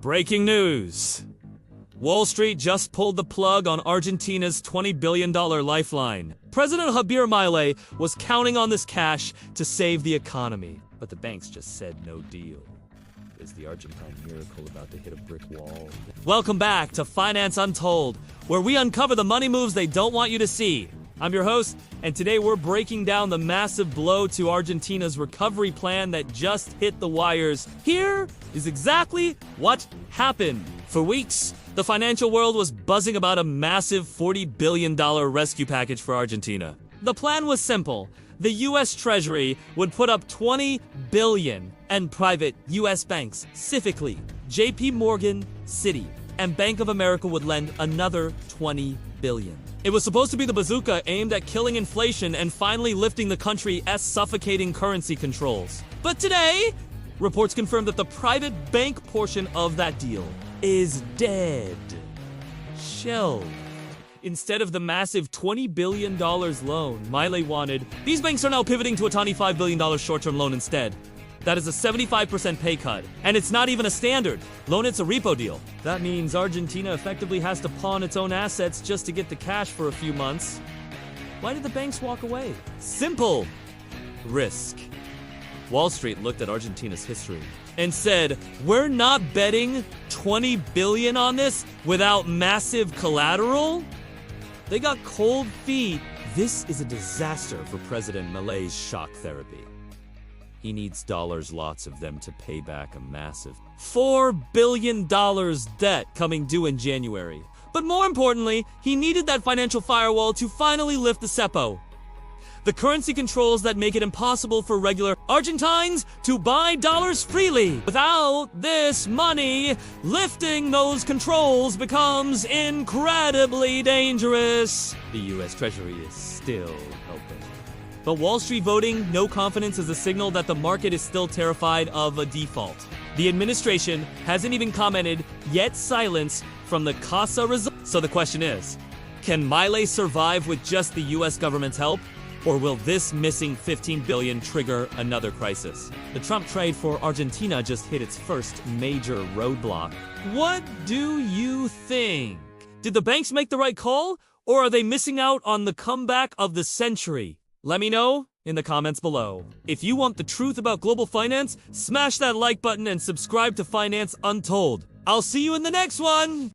Breaking news. Wall Street just pulled the plug on Argentina's $20 billion lifeline. President Javier Milei was counting on this cash to save the economy, but the banks just said no deal. Is the Argentine Miracle about to hit a brick wall? Welcome back to Finance Untold, where we uncover the money moves they don't want you to see. I'm your host, and today we're breaking down the massive blow to Argentina's recovery plan that just hit the wires. Here is exactly what happened. For weeks, the financial world was buzzing about a massive $40 billion rescue package for Argentina. The plan was simple. The U.S. Treasury would put up $20 billion, and private U.S. banks, specifically JPMorgan, Citi, and Bank of America would lend another $20 billion. It was supposed to be the bazooka aimed at killing inflation and finally lifting the country's suffocating currency controls. But today, reports confirm that the private bank portion of that deal is dead. Shelved. Instead of the massive $20 billion loan Milei wanted, these banks are now pivoting to a tiny $5 billion short-term loan instead. That is a 75% pay cut, and it's not even a standard loan, it's a repo deal. That means Argentina effectively has to pawn its own assets just to get the cash for a few months. Why did the banks walk away? Simple. Risk. Wall Street looked at Argentina's history and said, we're not betting $20 billion on this without massive collateral? They got cold feet. This is a disaster for President Milei's shock therapy. He needs dollars, lots of them, to pay back a massive $4 billion debt coming due in January. But more importantly, he needed that financial firewall to finally lift the Cepo, the currency controls that make it impossible for regular Argentines to buy dollars freely. Without this money, lifting those controls becomes incredibly dangerous. The U.S. Treasury is still helping. But Wall Street voting no confidence is a signal that the market is still terrified of a default. The administration hasn't even commented, yet silence from the Casa results. So the question is, can Milei survive with just the U.S. government's help? Or will this missing $15 billion trigger another crisis? The Trump trade for Argentina just hit its first major roadblock. What do you think? Did the banks make the right call? Or are they missing out on the comeback of the century? Let me know in the comments below. If you want the truth about global finance, smash that like button and subscribe to Finance Untold. I'll see you in the next one!